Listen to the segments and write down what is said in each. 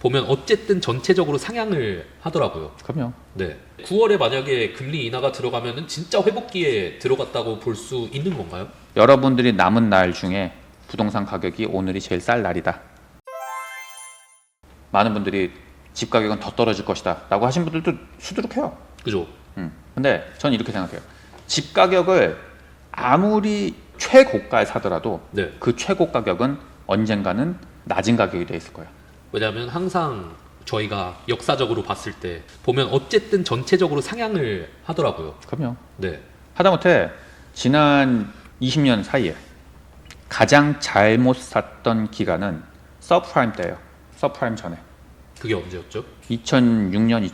보면 어쨌든 전체적으로 상향을 하더라고요. 그럼요. 네. 9월에 만약에 금리 인하가 들어가면은 진짜 회복기에 들어갔다고 볼 수 있는 건가요? 여러분들이 남은 날 중에 부동산 가격이 오늘이 제일 쌀 날이다. 많은 분들이 집 가격은 더 떨어질 것이다 라고 하신 분들도 수두룩해요. 그죠? 근데 저는 이렇게 생각해요. 집 가격을 아무리 최고가에 사더라도 네. 그 최고 가격은 언젠가는 낮은 가격이 돼 있을 거예요. 왜냐하면 항상 저희가 역사적으로 봤을 때 보면 어쨌든 전체적으로 상향을 하더라고요. 그럼요. 네. 하다못해 지난 20년 사이에 가장 잘못 샀던 기간은 서브프라임 때예요. 서브프라임 전에. 그게 언제였죠? 2006년,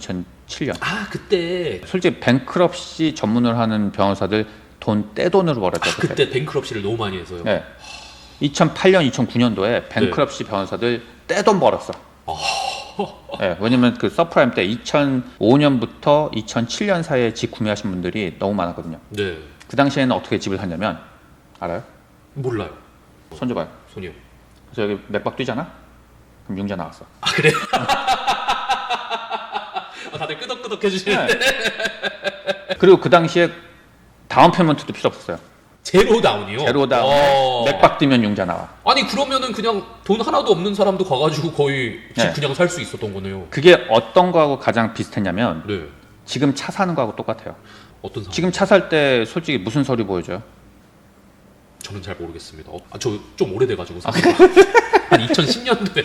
2007년. 아, 그때. 솔직히 뱅크럽시 전문을 하는 변호사들 돈 떼돈으로 벌었죠. 그때 뱅크럽시를 너무 많이 해서요. 네. 2008년, 2009년도에 뱅크럽시 변호사들 떼돈 벌었어. 네, 왜냐면 그 서프라임 때 2005년부터 2007년 사이에 집 구매하신 분들이 너무 많았거든요. 네. 그 당시에는 어떻게 집을 샀냐면 알아요? 몰라요. 손 줘봐요. 손이요. 그래서 여기 맥박 뛰잖아? 그럼 융자 나왔어. 아, 그래요? 다들 끄덕끄덕 해주시는데. 네. 그리고 그 당시에 다운 페이먼트도 필요 없었어요. 제로 다운이요? 제로 다운에 맥박 뛰면 융자 나와. 아니, 그러면은 그냥 돈 하나도 없는 사람도 가가지고 거의 집 네. 그냥 살 수 있었던 거네요. 그게 어떤 거하고 가장 비슷했냐면 네. 지금 차 사는 거하고 똑같아요. 어떤 상황? 지금 차 살 때 솔직히 무슨 서류 보여줘요? 저는 잘 모르겠습니다. 저 좀 오래돼가지고 한 2010년도에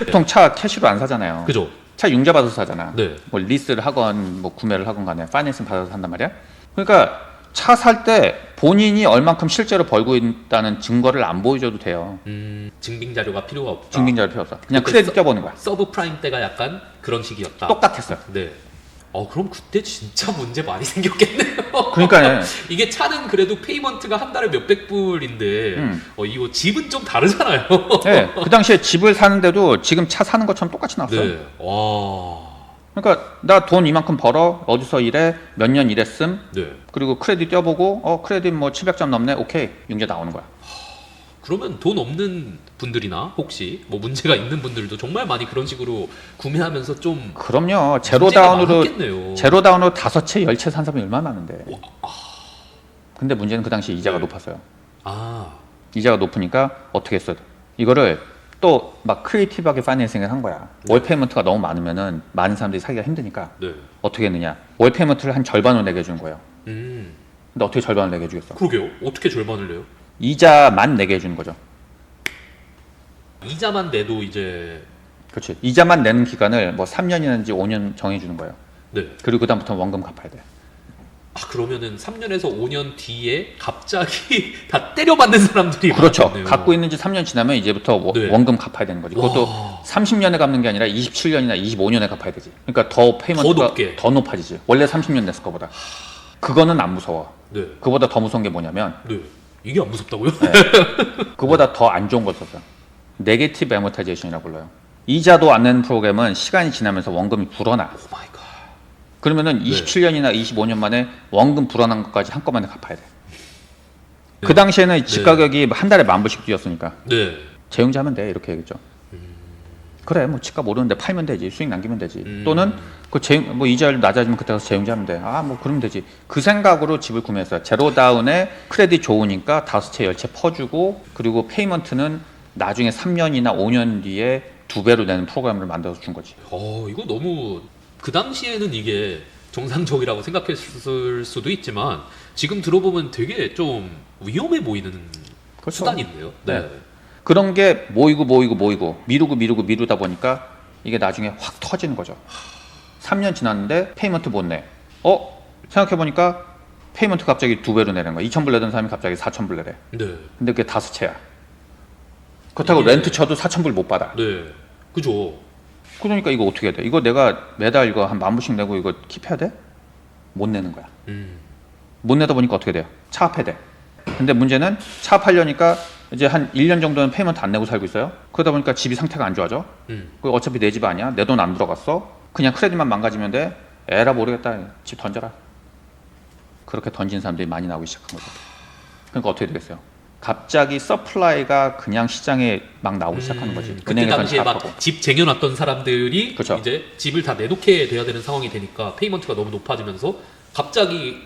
보통 차 캐시로 안 사잖아요. 그죠? 차 융자 받아서 사잖아. 네. 뭐 리스를 하건 뭐 구매를 하건 간에 파이낸싱 받아서 산단 말이야. 그러니까 차 살 때 본인이 얼만큼 실제로 벌고 있다는 증거를 안 보여줘도 돼요. 증빙 자료가 필요가 없다. 증빙자료 필요 없어. 그냥 그때 크레딧 껴보는 거야. 서브 프라임 때가 약간 그런 식이었다. 똑같았어요. 네. 그럼 그때 진짜 문제 많이 생겼겠네요. 그러니까 이게 차는 그래도 페이먼트가 한 달에 몇백 불인데 이거 집은 좀 다르잖아요. 네, 그 당시에 집을 사는데도 지금 차 사는 것처럼 똑같이 나왔어요. 네. 와. 그러니까 나 돈 이만큼 벌어, 어디서 일해, 몇 년 일했음, 네. 그리고 크레딧 떼어보고 크레딧 뭐 700점 넘네, 오케이, 융자 나오는 거야. 그러면 돈 없는 분들이나 혹시 뭐 문제가 있는 분들도 정말 많이 그런 식으로 구매하면서 좀 그럼요. 문제가 많았겠네요. 제로 다운으로 5채, 10채 산 사람이 얼마나 많은데. 근데 문제는 그 당시 이자가 네. 높았어요. 아, 이자가 높으니까 어떻게 했어? 이거를 또 막 크리에이티브하게 파이낸싱을 한 거야. 월 페이먼트가 너무 많으면은 많은 사람들이 사기가 힘드니까 네. 어떻게 했느냐? 월 페이먼트를 한 절반으로 내게 해준 거예요. 음, 근데 어떻게 절반을 내게 해주겠어? 그러게요. 어떻게 절반을 내요? 이자만 내게 해주는 거죠. 이자만 내도 이제 그렇지. 이자만 내는 기간을 뭐 3년이든지 5년 정해주는 거예요. 네. 그리고 그다음부터 원금 갚아야 돼. 그러면은 3년에서 5년 뒤에 갑자기 다 때려맞는 사람들이 그렇죠. 많았겠네요. 갖고 있는 지 3년 지나면 이제부터 네. 원금 갚아야 되는 거지. 그것도 와. 30년에 갚는 게 아니라 27년이나 25년에 갚아야 되지. 그러니까 더 페이먼트가 더 높게. 더 높아지지. 원래 30년 냈을 거보다. 그거는 안 무서워. 네. 그보다 더 무서운 게 뭐냐면 네. 이게 안 무섭다고요? 그보다 더 안 좋은 걸 썼어요. 네게티브 애모타이제이션이라고 불러요. 이자도 안 내는 프로그램은 시간이 지나면서 원금이 불어나. 오 마이 갓. 그러면은 네. 27년이나 25년 만에 원금 불어난 것까지 한꺼번에 갚아야 돼. 그 당시에는 집 네. 가격이 한 달에 10,000불씩 뛰었으니까 네. 재용자하면 돼 이렇게 얘기했죠. 그래 뭐 집값 오르는데 팔면 되지, 수익 남기면 되지. 또는 그 뭐 이자율 낮아지면 그때 가서 재용자하면 돼. 뭐 그러면 되지. 그 생각으로 집을 구매했어요. 제로 다운에 크레딧 좋으니까 5채 10채 퍼주고, 그리고 페이먼트는 나중에 3년이나 5년 뒤에 2배로 내는 프로그램을 만들어서 준 거지. 이거 너무 그 당시에는 이게 정상적이라고 생각했을 수도 있지만 지금 들어보면 되게 좀 위험해 보이는 그렇죠. 수단인데요. 네. 네. 그런 게 모이고 미루다 보니까 이게 나중에 확 터지는 거죠. 3년 지났는데 페이먼트 못 내. 생각해보니까 페이먼트 갑자기 2배로 내는 거야. 2,000불 내던 사람이 갑자기 4,000불 내래. 네. 근데 그게 5채야. 그렇다고 이게- 렌트 쳐도 4,000불 못 받아. 네. 그죠. 그러니까 이거 어떻게 해야 돼? 이거 내가 매달 이거 한 10,000불씩 내고 이거 킵해야 돼? 못 내는 거야. 못 내다 보니까 어떻게 돼요? 차압해야 돼. 근데 문제는 차압하려니까 이제 한 1년 정도는 페이먼트 안 내고 살고 있어요. 그러다 보니까 집이 상태가 안 좋아져. 그리고 어차피 내 집 아니야. 내 돈 안 들어갔어. 그냥 크레딧만 망가지면 돼. 에라 모르겠다. 집 던져라. 그렇게 던진 사람들이 많이 나오기 시작한 거죠. 그러니까 어떻게 되겠어요? 갑자기 서플라이가 그냥 시장에 막 나오기 시작하는 거지. 그때 은행에서는 당시에 막 잡하고. 집 쟁여놨던 사람들이 그쵸. 이제 집을 다 내놓게 돼야 되는 상황이 되니까 페이먼트가 너무 높아지면서 갑자기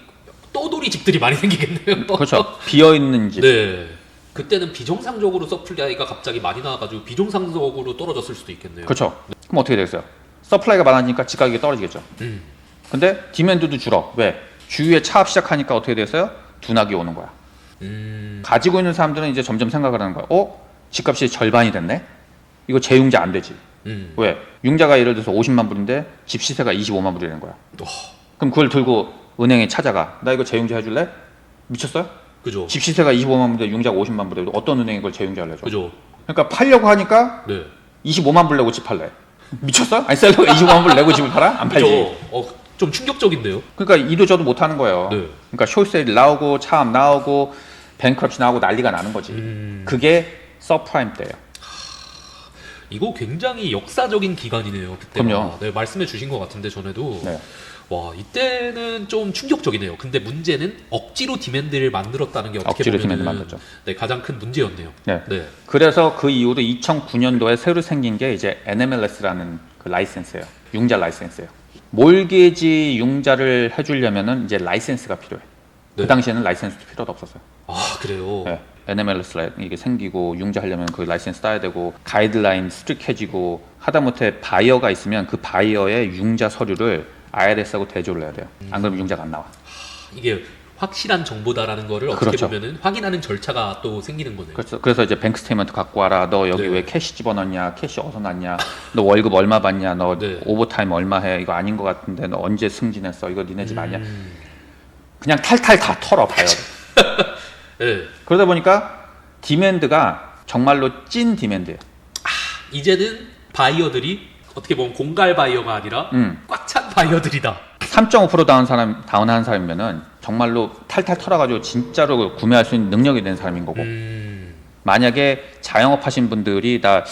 떠돌이 집들이 많이 생기겠네요. 그렇죠. 비어 있는 집. 네. 그때는 비정상적으로 서플라이가 갑자기 많이 나와가지고 비정상적으로 떨어졌을 수도 있겠네요. 그렇죠. 그럼 어떻게 되겠어요? 서플라이가 많아지니까 집 가격이 떨어지겠죠. 근데 디맨드도 줄어. 왜? 주위에 차업 시작하니까 어떻게 됐어요? 둔화기 오는 거야. 가지고 있는 사람들은 이제 점점 생각을 하는 거야. 집값이 절반이 됐네? 이거 재융자 안 되지. 왜? 융자가 예를 들어서 50만 불인데 집 시세가 25만 불이 되는 거야. 그럼 그걸 들고 은행에 찾아가. 나 이거 재융자 해줄래? 미쳤어요? 그죠. 집 시세가 25만 불인데 융자가 50만 불인데 어떤 은행이 그걸 재융자를 해줘? 그죠. 그러니까 팔려고 하니까 네. 25만 불 내고 집 팔래. 미쳤어? 아니 셀러가 25만 불 내고 집을 팔아? 안 팔지. 그죠. 좀 충격적인데요. 그러니까 이도 저도 못 하는 거예요. 네. 그러니까 숏세일 나오고 차압 나오고 뱅크럽시 나오고 난리가 나는 거지. 그게 서프라임 때예요. 이거 굉장히 역사적인 기간이네요. 그때. 그럼요. 네, 말씀해 주신 것 같은데 전에도. 네. 와, 이때는 좀 충격적이네요. 근데 문제는 억지로 디맨드를 만들었다는 게 어떻게 억지로 보면 디맨드 만들었죠. 네, 가장 큰 문제였네요. 네. 네. 그래서 그 이후로 2009년도에 새로 생긴 게 이제 NMLS라는 그 라이센스예요. 융자 라이센스예요. 몰게지 융자를 해주려면은 이제 라이센스가 필요해. 네. 그 당시에는 라이센스도 필요도 없었어요. 아, 그래요. 네. NMLS 이게 생기고 융자 하려면 그 라이센스 따야 되고 가이드라인 스트릭해지고 하다못해 바이어가 있으면 그 바이어의 융자 서류를 IRS하고 대조를 해야 돼요. 안 그러면 융자가 안 나와. 이게 확실한 정보다라는 거를 어떻게 그렇죠. 보면은 확인하는 절차가 또 생기는 거네요. 그래서 이제 뱅크 스테이먼트 갖고 와라. 너 여기 네. 왜 캐시 집어넣냐? 캐시 어디서 났냐? 너 월급 얼마 받냐? 너 네. 오버타임 얼마 해? 이거 아닌 것 같은데 너 언제 승진했어? 이거 니네 집 아니야? 그냥 탈탈 다 털어 봐요. 네. 그러다 보니까 디맨드가 정말로 찐 디맨드예요. 이제는 바이어들이 어떻게 보면 공갈 바이어가 아니라 꽉 찬 바이어들이다. 3.5% 다운한 사람이면은 정말로 탈탈 털어가지고 진짜로 구매할 수 있는 능력이 된 사람인 거고. 만약에 자영업 하신 분들이 다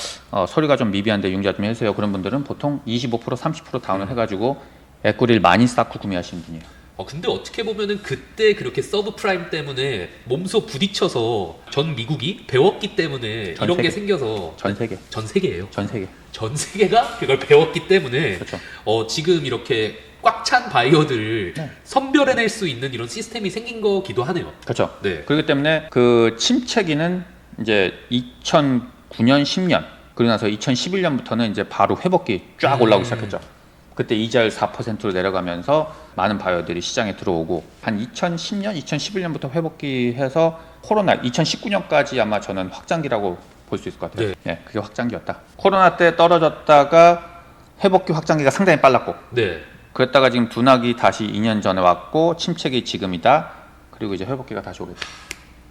서류가 좀 미비한데 융자 좀 해주세요. 그런 분들은 보통 25% 30% 다운을 해가지고 에코리를 많이 쌓고 구매하시는 분이에요. 근데 어떻게 보면은 그때 그렇게 서브프라임 때문에 몸소 부딪혀서 전 미국이 배웠기 때문에 전 이런 게 세계. 생겨서 전 세계. 전 세계예요. 전 세계. 전 세계가 그걸 배웠기 때문에 그렇죠. 지금 이렇게 꽉 찬 바이어들을 네. 선별해낼 수 있는 이런 시스템이 생긴 거기도 하네요. 그렇죠. 네. 그렇기 때문에 그 침체기는 이제 2009년, 10년 그러고 나서 2011년부터는 이제 바로 회복기 쫙 올라오기 시작했죠. 그때 이자율 4%로 내려가면서 많은 바이어들이 시장에 들어오고 한 2010년, 2011년부터 회복기해서 코로나 2019년까지 아마 저는 확장기라고 볼 수 있을 것 같아요. 네, 그게 확장기였다. 코로나 때 떨어졌다가 회복기 확장기가 상당히 빨랐고 네. 그랬다가 지금 둔화기 다시 2년 전에 왔고 침체기 지금이다. 그리고 이제 회복기가 다시 오겠죠.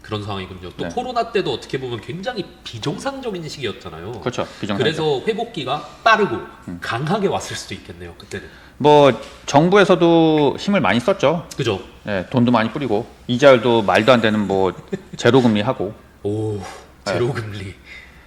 그런 상황이군요. 또 네. 코로나 때도 어떻게 보면 굉장히 비정상적인 시기였잖아요. 그렇죠. 비정상. 그래서 회복기가 빠르고 강하게 왔을 수도 있겠네요. 그때는. 뭐 정부에서도 힘을 많이 썼죠. 그죠? 네, 돈도 많이 뿌리고 이자율도 말도 안 되는 뭐 제로 금리 하고. 오, 제로 금리.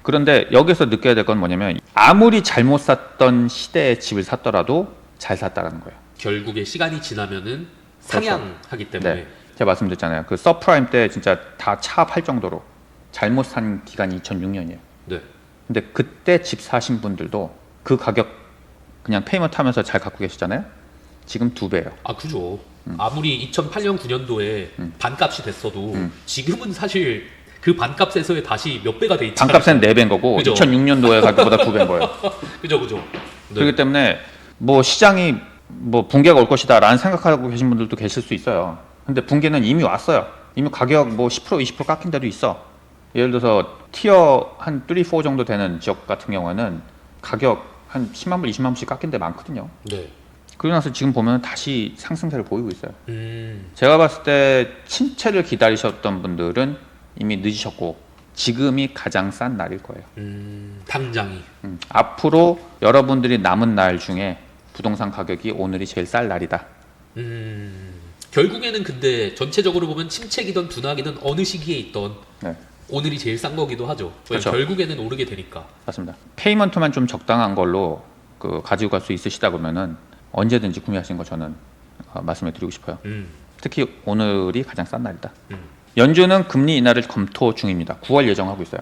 그런데 여기서 느껴야 될 건 뭐냐면 아무리 잘못 샀던 시대에 집을 샀더라도 잘 샀다라는 거예요. 결국에 시간이 지나면은 상향하기 때문에. 네, 제가 말씀드렸잖아요. 그 서프라임 때 진짜 다 차압할 정도로 잘못 산 기간이 2006년이에요. 네. 근데 그때 집 사신 분들도 그 가격 그냥 페이먼트 하면서 잘 갖고 계시잖아요. 지금 2배예요. 아, 그죠. 아무리 2008년 9년도에 반값이 됐어도 지금은 사실 그 반값에서의 다시 몇 배가 돼 있잖아요. 반값은 4배인 거고 그죠? 2006년도에 가격보다 2배인 거예요. 그죠, 그죠. 네. 그렇기 때문에 뭐 시장이 뭐 붕괴가 올 것이다라는 생각하고 계신 분들도 계실 수 있어요. 근데 붕괴는 이미 왔어요. 이미 가격 뭐 10% 20% 깎인 데도 있어. 예를 들어서 티어 한 3, 4 정도 되는 지역 같은 경우에는 가격 한 10만 불, 20만 불씩 깎인 데 많거든요. 네. 그러고 나서 지금 보면 다시 상승세를 보이고 있어요. 제가 봤을 때 침체를 기다리셨던 분들은 이미 늦으셨고 지금이 가장 싼 날일 거예요. 당장이. 앞으로 여러분들이 남은 날 중에 부동산 가격이 오늘이 제일 쌀 날이다. 결국에는 근데 전체적으로 보면 침체기든 둔화기든 어느 시기에 있던 네, 오늘이 제일 싼 거기도 하죠. 그렇죠. 결국에는 오르게 되니까. 맞습니다. 페이먼트만 좀 적당한 걸로 그 가지고 갈 수 있으시다 그러면은 언제든지 구매하시는 거 저는 말씀해 드리고 싶어요. 특히 오늘이 가장 싼 날이다. 연준은 금리 인하를 검토 중입니다. 9월 예정하고 있어요.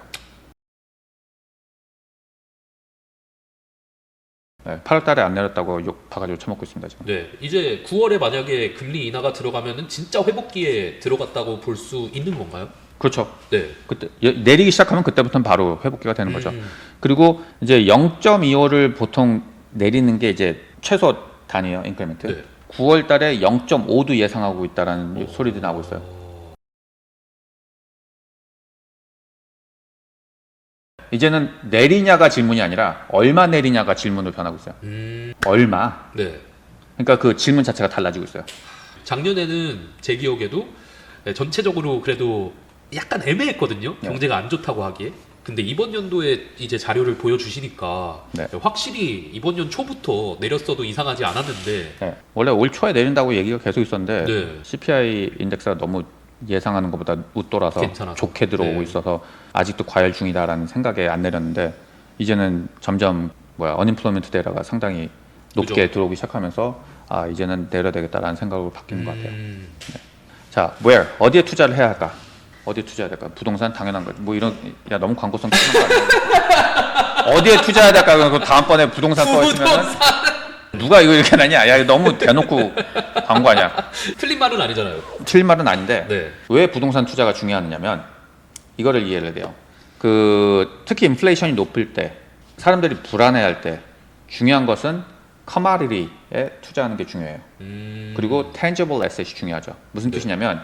네, 8월 달에 안 내렸다고 욕 바가지로 쳐먹고 있습니다, 지금. 네, 이제 9월에 만약에 금리 인하가 들어가면은 진짜 회복기에 들어갔다고 볼 수 있는 건가요? 그렇죠. 네. 그때 내리기 시작하면 그때부터는 바로 회복기가 되는 거죠. 그리고 이제 0.25를 보통 내리는 게 이제 최소 단위예요, 인크리멘트. 네. 9월 달에 0.5도 예상하고 있다라는 소리도 나오고 있어요. 이제는 내리냐가 질문이 아니라 얼마 내리냐가 질문으로 변하고 있어요. 얼마. 네. 그러니까 그 질문 자체가 달라지고 있어요. 작년에는 제 기억에도 전체적으로 그래도 약간 애매했거든요. 네. 경제가 안 좋다고 하기에. 근데 이번 연도에 이제 자료를 보여주시니까 네. 확실히 이번 연 초부터 내렸어도 이상하지 않았는데 네. 원래 올 초에 내린다고 얘기가 계속 있었는데 네. CPI 인덱스가 너무 예상하는 것보다 웃돌아서 괜찮아서. 좋게 들어오고 네. 있어서 아직도 과열 중이다라는 생각에 안 내렸는데 이제는 점점 어닝플로이먼트 데이터가 상당히 높게 그죠. 들어오기 시작하면서 아 이제는 내려야 되겠다라는 생각으로 바뀌는 것 같아요. 음, 자, where 어디에 투자를 해야 할까? 어디에 투자해야 될까? 부동산 당연한 거지. 뭐 이런 야 너무 광고성 쓰는 거 아니야? 어디에 투자해야 될까? 그거 다음번에 부동산 써 있으면 누가 이거 이렇게 나냐? 야 이거 너무 대놓고 광고 아니야? 틀린 말은 아니잖아요. 틀린 말은 아닌데 네. 왜 부동산 투자가 중요하냐면 이거를 이해를 해야 돼요. 특히 인플레이션이 높을 때 사람들이 불안해할 때 중요한 것은 커머디티에 투자하는 게 중요해요. 그리고 tangible asset이 중요하죠. 무슨 네. 뜻이냐면